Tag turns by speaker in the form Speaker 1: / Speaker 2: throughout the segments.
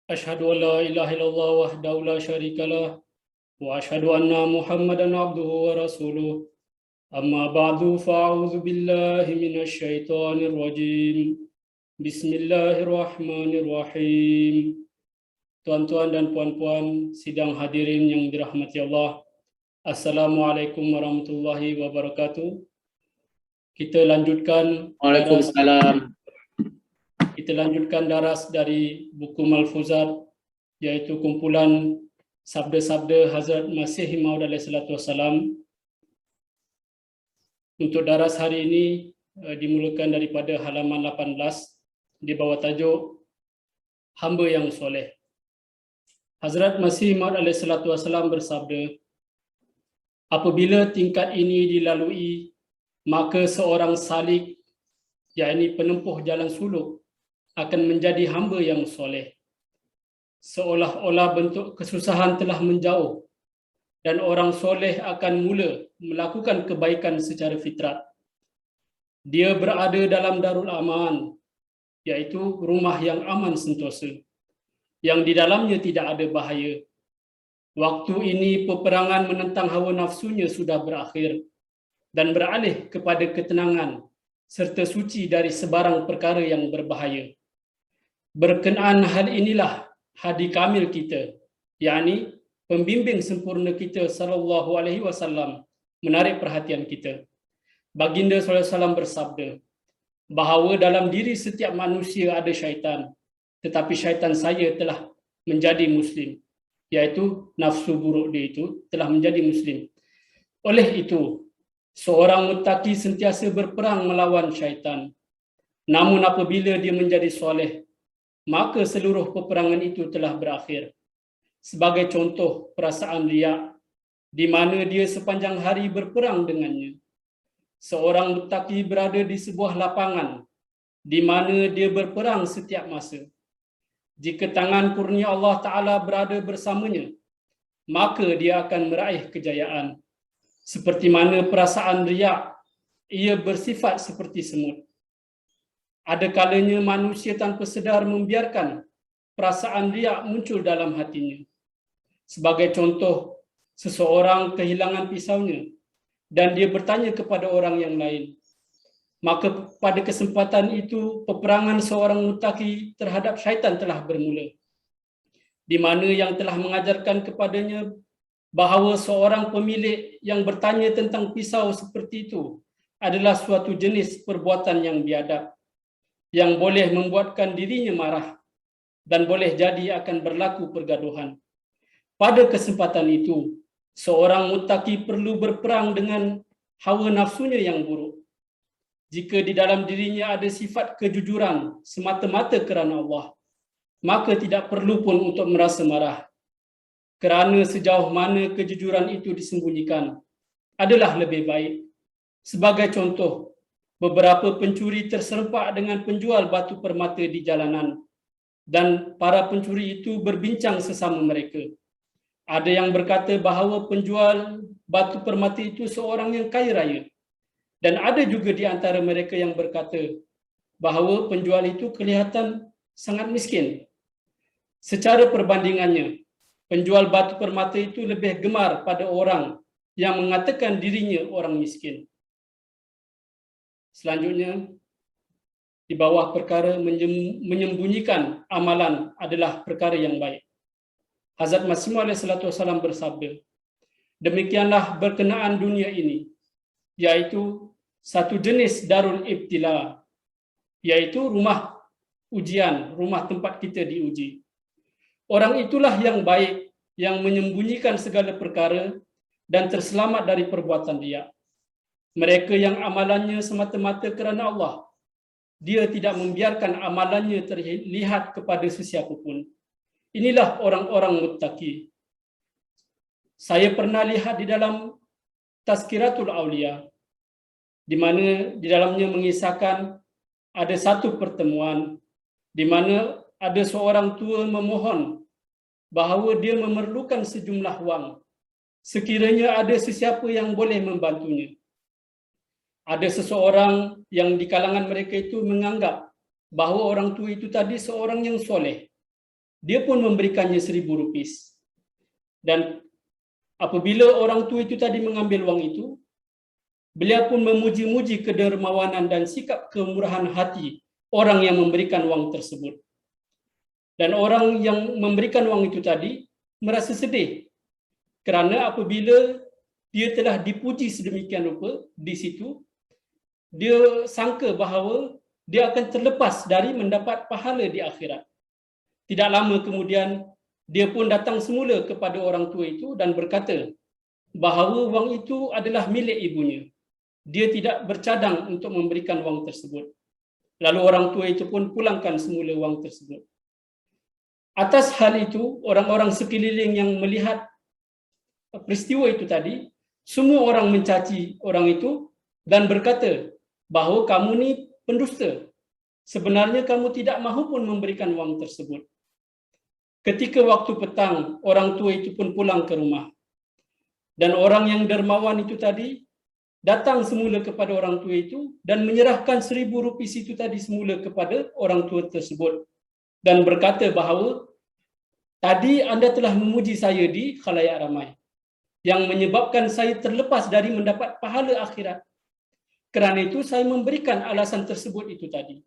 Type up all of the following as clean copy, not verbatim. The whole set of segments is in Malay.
Speaker 1: Asyhadu an la ilaha illallah wahdahu la syarikalah wa asyhadu anna Muhammadan abduhu wa rasuluh. Amma ba'du fa'udzu billahi minasy syaithanir rajim. Bismillahirrahmanirrahim. Tuan-tuan dan puan-puan sidang hadirin yang dirahmati Allah. Assalamualaikum warahmatullahi wabarakatuh. Kita lanjutkan
Speaker 2: Waalaikumsalam.
Speaker 1: daras dari buku Malfuzat, yaitu kumpulan sabda-sabda Hazrat Masih Maud alaihi salatu wassalam. Untuk daras hari ini dimulakan daripada halaman 18 di bawah tajuk Hamba yang Soleh. Hazrat Masih Maud alaihi salatu wassalam bersabda, apabila tingkat ini dilalui, maka seorang salik, yakni penempuh jalan suluk, akan menjadi hamba yang soleh. Seolah-olah bentuk kesusahan telah menjauh dan orang soleh akan mula melakukan kebaikan secara fitrat. Dia berada dalam darul aman, iaitu rumah yang aman sentosa, yang di dalamnya tidak ada bahaya. Waktu ini peperangan menentang hawa nafsunya sudah berakhir dan beralih kepada ketenangan serta suci dari sebarang perkara yang berbahaya. Berkenaan hal inilah hadi kamil kita, yakni pembimbing sempurna kita sallallahu alaihi wasallam, menarik perhatian kita. Baginda sallallahu alaihi wasallam bersabda bahawa dalam diri setiap manusia ada syaitan, tetapi syaitan saya telah menjadi muslim, iaitu nafsu buruk dia itu telah menjadi muslim. Oleh itu, seorang muttaqi sentiasa berperang melawan syaitan. Namun apabila dia menjadi soleh, maka seluruh peperangan itu telah berakhir. Sebagai contoh, perasaan riak, di mana dia sepanjang hari berperang dengannya. Seorang muttaqi berada di sebuah lapangan, di mana dia berperang setiap masa. Jika tangan kurnia Allah Ta'ala berada bersamanya, maka dia akan meraih kejayaan. Seperti mana perasaan riak, ia bersifat seperti semut. Ada kalanya manusia tanpa sedar membiarkan perasaan riak muncul dalam hatinya. Sebagai contoh, seseorang kehilangan pisaunya dan dia bertanya kepada orang yang lain. Maka pada kesempatan itu, peperangan seorang muttaqi terhadap syaitan telah bermula, di mana yang telah mengajarkan kepadanya bahawa seorang pemilik yang bertanya tentang pisau seperti itu adalah suatu jenis perbuatan yang biadab, yang boleh membuatkan dirinya marah dan boleh jadi akan berlaku pergaduhan. Pada kesempatan itu, seorang muttaqi perlu berperang dengan hawa nafsunya yang buruk. Jika di dalam dirinya ada sifat kejujuran semata-mata kerana Allah, maka tidak perlu pun untuk merasa marah. Kerana sejauh mana kejujuran itu disembunyikan adalah lebih baik. Sebagai contoh, beberapa pencuri terserempak dengan penjual batu permata di jalanan dan para pencuri itu berbincang sesama mereka. Ada yang berkata bahawa penjual batu permata itu seorang yang kaya raya, dan ada juga di antara mereka yang berkata bahawa penjual itu kelihatan sangat miskin. Secara perbandingannya, penjual batu permata itu lebih gemar pada orang yang mengatakan dirinya orang miskin. Selanjutnya, di bawah perkara menyembunyikan amalan adalah perkara yang baik. Hazrat Masih Maud alaihi salatu wassalam bersabda, demikianlah berkenaan dunia ini, iaitu satu jenis darul ibtila, iaitu rumah ujian, rumah tempat kita diuji. Orang itulah yang baik, yang menyembunyikan segala perkara dan terselamat dari perbuatan riak. Mereka yang amalannya semata-mata kerana Allah, dia tidak membiarkan amalannya terlihat kepada sesiapa pun. Inilah orang-orang muttaqi. Saya pernah lihat di dalam Tazkiratul Aulia, di mana di dalamnya mengisahkan ada satu pertemuan di mana ada seorang tua memohon bahawa dia memerlukan sejumlah wang sekiranya ada sesiapa yang boleh membantunya. Ada seseorang yang di kalangan mereka itu menganggap bahawa orang tua itu tadi seorang yang soleh, dia pun memberikannya 1,000 rupis. Dan apabila orang tua itu tadi mengambil wang itu, beliau pun memuji-muji kedermawanan dan sikap kemurahan hati orang yang memberikan wang tersebut. Dan orang yang memberikan wang itu tadi merasa sedih kerana apabila dia telah dipuji sedemikian rupa di situ, dia sangka bahawa dia akan terlepas dari mendapat pahala di akhirat. Tidak lama kemudian, dia pun datang semula kepada orang tua itu dan berkata bahawa wang itu adalah milik ibunya. Dia tidak bercadang untuk memberikan wang tersebut. Lalu orang tua itu pun pulangkan semula wang tersebut. Atas hal itu, orang-orang sekeliling yang melihat peristiwa itu tadi, semua orang mencaci orang itu dan berkata bahawa kamu ni pendusta. Sebenarnya kamu tidak mahu pun memberikan wang tersebut. Ketika waktu petang, orang tua itu pun pulang ke rumah. Dan orang yang dermawan itu tadi datang semula kepada orang tua itu dan menyerahkan 1,000 rupis itu tadi semula kepada orang tua tersebut. Dan berkata bahawa tadi anda telah memuji saya di khalayak ramai, yang menyebabkan saya terlepas dari mendapat pahala akhirat. Kerana itu saya memberikan alasan tersebut itu tadi.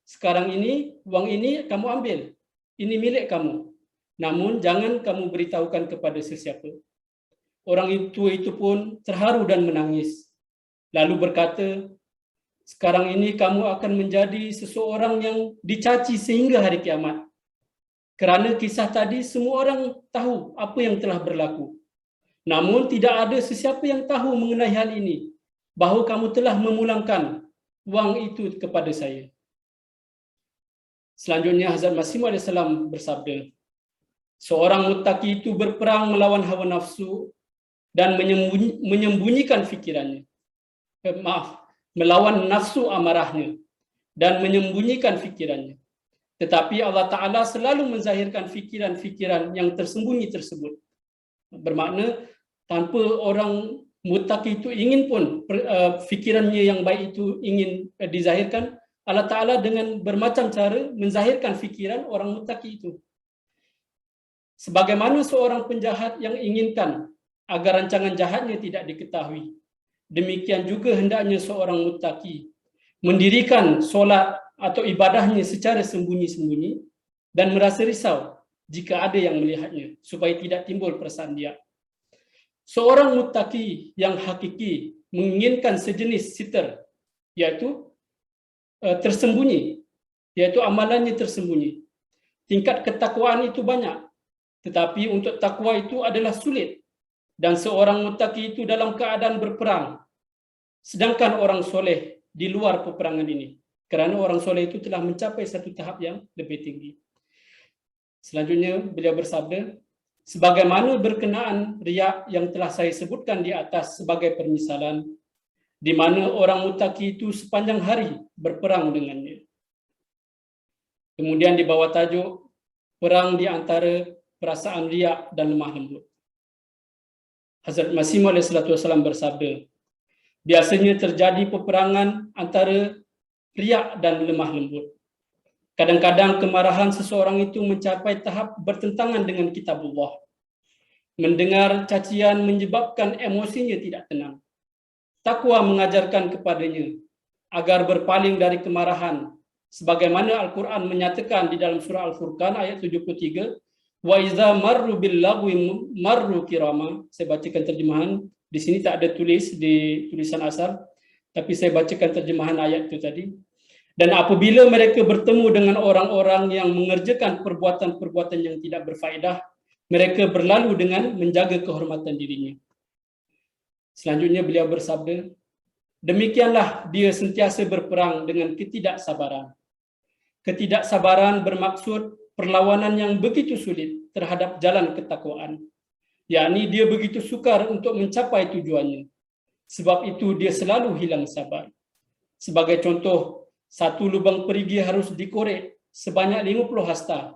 Speaker 1: Sekarang ini, wang ini kamu ambil. Ini milik kamu. Namun jangan kamu beritahukan kepada sesiapa. Orang itu pun terharu dan menangis. Lalu berkata, sekarang ini kamu akan menjadi seseorang yang dicaci sehingga hari kiamat. Kerana kisah tadi semua orang tahu apa yang telah berlaku. Namun tidak ada sesiapa yang tahu mengenai hal ini, bahawa kamu telah memulangkan wang itu kepada saya. Selanjutnya Hazrat Masih Maud SAW bersabda, seorang muttaqi itu berperang melawan hawa nafsu dan menyembunyikan fikirannya. Melawan nafsu amarahnya dan menyembunyikan fikirannya. Tetapi Allah Ta'ala selalu menzahirkan fikiran-fikiran yang tersembunyi tersebut. Bermakna tanpa orang muttaqi itu ingin pun fikirannya yang baik itu ingin dizahirkan, Allah Ta'ala dengan bermacam cara menzahirkan fikiran orang muttaqi itu. Sebagaimana seorang penjahat yang inginkan agar rancangan jahatnya tidak diketahui, demikian juga hendaknya seorang muttaqi mendirikan solat atau ibadahnya secara sembunyi-sembunyi dan merasa risau jika ada yang melihatnya, supaya tidak timbul perasaan dia. Seorang muttaqi yang hakiki menginginkan sejenis sitar, iaitu tersembunyi, iaitu amalannya tersembunyi. Tingkat ketakwaan itu banyak, tetapi untuk takwa itu adalah sulit. Dan seorang muttaqi itu dalam keadaan berperang, sedangkan orang soleh di luar peperangan ini, kerana orang soleh itu telah mencapai satu tahap yang lebih tinggi. Selanjutnya beliau bersabda, sebagaimana berkenaan riya yang telah saya sebutkan di atas sebagai permisalan, di mana orang muttaqi itu sepanjang hari berperang dengannya. Kemudian di bawah tajuk perang di antara perasaan riya dan lemah lembut, Hazrat Masih Maud SAW bersabda, biasanya terjadi peperangan antara riya dan lemah lembut. Kadang-kadang kemarahan seseorang itu mencapai tahap bertentangan dengan kitabullah. Mendengar cacian menyebabkan emosinya tidak tenang. Takwa mengajarkan kepadanya agar berpaling dari kemarahan, sebagaimana Al-Quran menyatakan di dalam surah Al-Furqan ayat 73, wa iza marru bil lagwi marru kirama. Saya bacakan terjemahan. Di sini tak ada tulis di tulisan asal, tapi saya bacakan terjemahan ayat itu tadi. Dan apabila mereka bertemu dengan orang-orang yang mengerjakan perbuatan-perbuatan yang tidak berfaedah, mereka berlalu dengan menjaga kehormatan dirinya. Selanjutnya beliau bersabda, demikianlah dia sentiasa berperang dengan ketidaksabaran. Ketidaksabaran bermaksud perlawanan yang begitu sulit terhadap jalan ketakwaan, yakni dia begitu sukar untuk mencapai tujuannya. Sebab itu dia selalu hilang sabar. Sebagai contoh, satu lubang perigi harus dikorek sebanyak 50 hasta.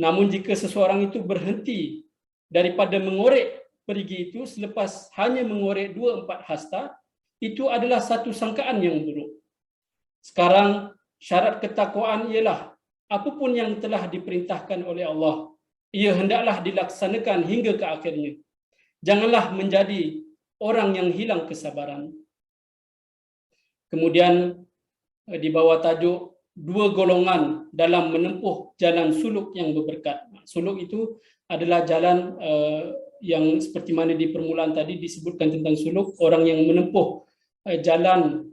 Speaker 1: Namun jika seseorang itu berhenti daripada mengorek perigi itu selepas hanya mengorek 2-4 hasta, itu adalah satu sangkaan yang buruk. Sekarang syarat ketakwaan ialah apapun yang telah diperintahkan oleh Allah, ia hendaklah dilaksanakan hingga ke akhirnya. Janganlah menjadi orang yang hilang kesabaran. Kemudian di bawah tajuk dua golongan dalam menempuh jalan suluk yang berberkat. Suluk itu adalah jalan yang seperti mana di permulaan tadi disebutkan tentang suluk, orang yang menempuh jalan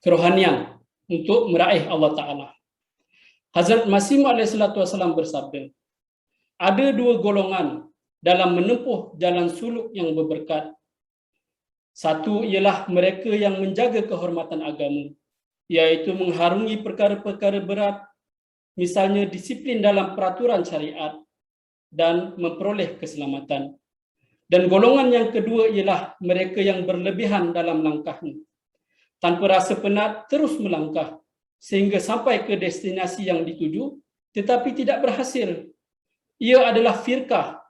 Speaker 1: kerohanian untuk meraih Allah Ta'ala. Hazrat Masih Maud SAW bersabda, ada dua golongan dalam menempuh jalan suluk yang berberkat. Satu ialah mereka yang menjaga kehormatan agama, iaitu mengharungi perkara-perkara berat, misalnya disiplin dalam peraturan syariat dan memperoleh keselamatan. Dan golongan yang kedua ialah mereka yang berlebihan dalam langkahnya, tanpa rasa penat terus melangkah sehingga sampai ke destinasi yang dituju tetapi tidak berhasil. Ia adalah firqah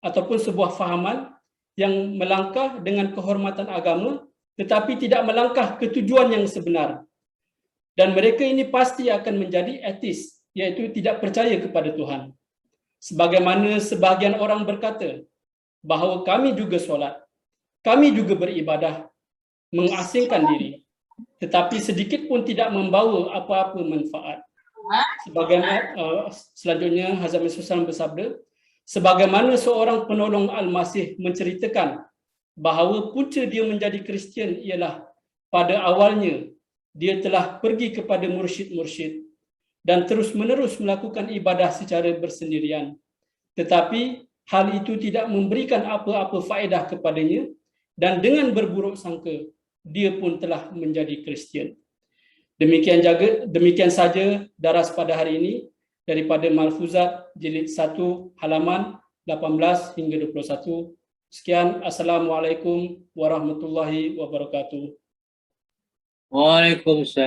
Speaker 1: ataupun sebuah fahaman yang melangkah dengan kehormatan agama tetapi tidak melangkah ke tujuan yang sebenar. Dan mereka ini pasti akan menjadi ateis, iaitu tidak percaya kepada Tuhan. Sebagaimana sebahagian orang berkata bahawa kami juga solat, kami juga beribadah, mengasingkan diri, tetapi sedikit pun tidak membawa apa-apa manfaat. Sebagaimana selanjutnya Hazrat Masih Maud bersabda, sebagaimana seorang penolong Al-Masih menceritakan bahawa punca dia menjadi Kristian ialah pada awalnya dia telah pergi kepada mursyid-mursyid dan terus-menerus melakukan ibadah secara bersendirian. Tetapi hal itu tidak memberikan apa-apa faedah kepadanya dan dengan berburuk sangka dia pun telah menjadi Kristian. Demikian saja daras pada hari ini daripada Malfuzat jilid 1 halaman 18 hingga 21. Sekian, Assalamualaikum warahmatullahi wabarakatuh.
Speaker 2: Waalaikumsalam.